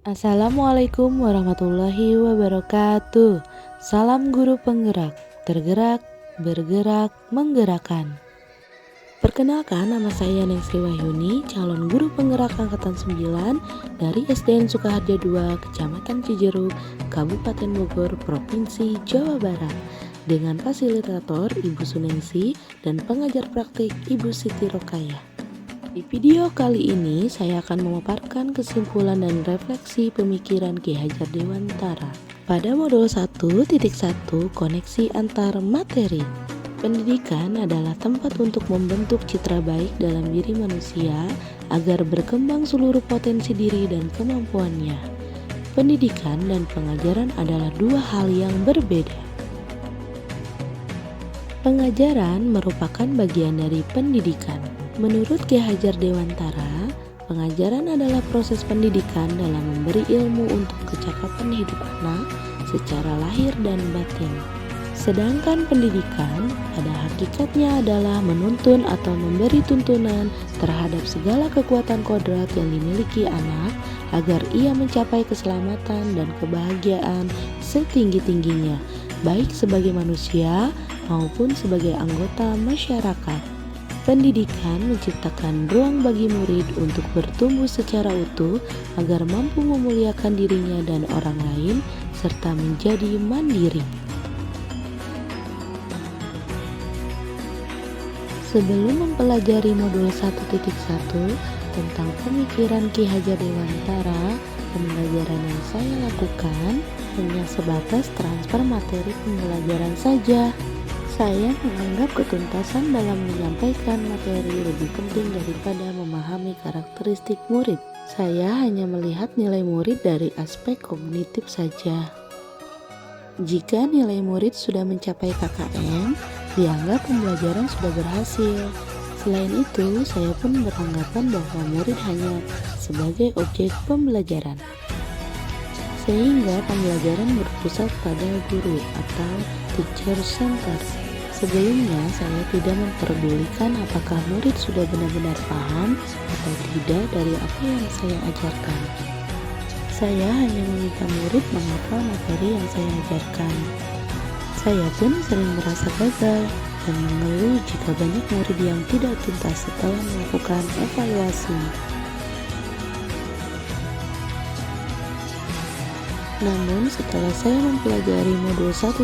Assalamualaikum warahmatullahi wabarakatuh. Salam guru penggerak, tergerak, bergerak, menggerakkan. Perkenalkan, nama saya Ningsri Wahyuni, calon guru penggerak angkatan 9 dari SDN Sukaharja 2, Kecamatan Cijeruk, Kabupaten Bogor, Provinsi Jawa Barat. Dengan fasilitator Ibu Suningsi dan pengajar praktik Ibu Siti Rokayah. Di video kali ini saya akan memaparkan kesimpulan dan refleksi pemikiran Ki Hajar Dewantara pada modul 1.1 koneksi antar materi. Pendidikan adalah tempat untuk membentuk citra baik dalam diri manusia agar berkembang seluruh potensi diri dan kemampuannya. Pendidikan dan pengajaran adalah dua hal yang berbeda. Pengajaran merupakan bagian dari pendidikan. Menurut Ki Hajar Dewantara, pengajaran adalah proses pendidikan dalam memberi ilmu untuk kecakapan hidup anak secara lahir dan batin. Sedangkan pendidikan pada hakikatnya adalah menuntun atau memberi tuntunan terhadap segala kekuatan kodrat yang dimiliki anak agar ia mencapai keselamatan dan kebahagiaan setinggi-tingginya, baik sebagai manusia maupun sebagai anggota masyarakat. Pendidikan menciptakan ruang bagi murid untuk bertumbuh secara utuh agar mampu memuliakan dirinya dan orang lain serta menjadi mandiri. Sebelum mempelajari modul 1.1 tentang pemikiran Ki Hajar Dewantara, pembelajaran yang saya lakukan hanya sebatas transfer materi pembelajaran saja. Saya menganggap ketuntasan dalam menyampaikan materi lebih penting daripada memahami karakteristik murid. Saya hanya melihat nilai murid dari aspek kognitif saja. Jika nilai murid sudah mencapai KKM, dianggap pembelajaran sudah berhasil. Selain itu, saya pun beranggapan bahwa murid hanya sebagai objek pembelajaran. Sehingga pembelajaran berpusat pada guru atau teacher center. Sebelumnya saya tidak memperdulikan apakah murid sudah benar-benar paham atau tidak dari apa yang saya ajarkan. Saya hanya meminta murid menghafal materi yang saya ajarkan. Saya pun sering merasa gagal dan mengeluh jika banyak murid yang tidak tuntas setelah melakukan evaluasi. Namun setelah saya mempelajari modul 1.1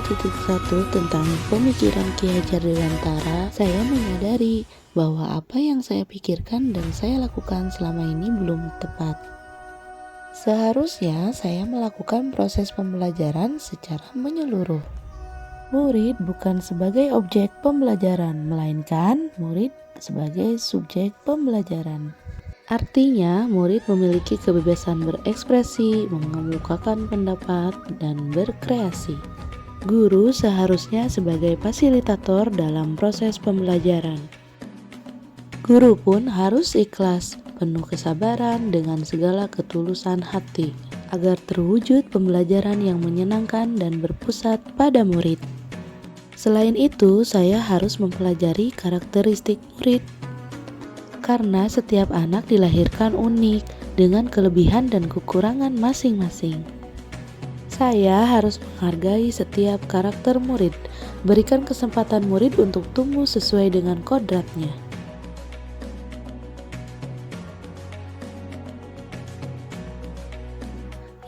tentang pemikiran Ki Hajar Dewantara, saya menyadari bahwa apa yang saya pikirkan dan saya lakukan selama ini belum tepat. Seharusnya saya melakukan proses pembelajaran secara menyeluruh. Murid bukan sebagai objek pembelajaran, melainkan murid sebagai subjek pembelajaran. Artinya, murid memiliki kebebasan berekspresi, mengemukakan pendapat, dan berkreasi. Guru seharusnya sebagai fasilitator dalam proses pembelajaran. Guru pun harus ikhlas, penuh kesabaran dengan segala ketulusan hati, agar terwujud pembelajaran yang menyenangkan dan berpusat pada murid. Selain itu, saya harus mempelajari karakteristik murid. Karena setiap anak dilahirkan unik dengan kelebihan dan kekurangan masing-masing. Saya harus menghargai setiap karakter murid, berikan kesempatan murid untuk tumbuh sesuai dengan kodratnya.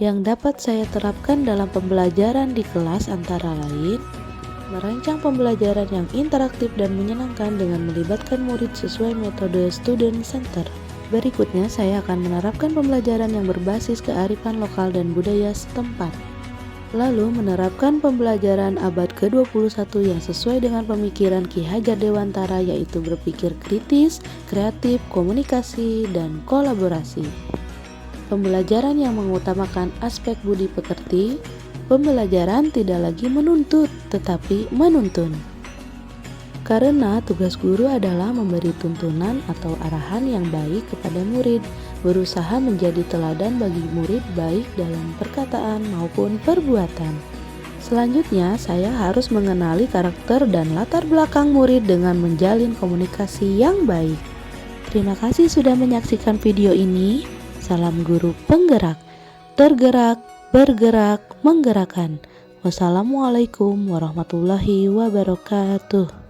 Yang dapat saya terapkan dalam pembelajaran di kelas antara lain, merancang pembelajaran yang interaktif dan menyenangkan dengan melibatkan murid sesuai metode student center. Berikutnya saya akan menerapkan pembelajaran yang berbasis kearifan lokal dan budaya setempat. Lalu menerapkan pembelajaran abad ke-21 yang sesuai dengan pemikiran Ki Hajar Dewantara, yaitu berpikir kritis, kreatif, komunikasi, dan kolaborasi. Pembelajaran yang mengutamakan aspek budi pekerti. Pembelajaran tidak lagi menuntut, tetapi menuntun. Karena tugas guru adalah memberi tuntunan atau arahan yang baik kepada murid, berusaha menjadi teladan bagi murid baik dalam perkataan maupun perbuatan. Selanjutnya, saya harus mengenali karakter dan latar belakang murid dengan menjalin komunikasi yang baik. Terima kasih sudah menyaksikan video ini. Salam guru penggerak. tergerak, bergerak, menggerakkan. Wassalamualaikum warahmatullahi wabarakatuh.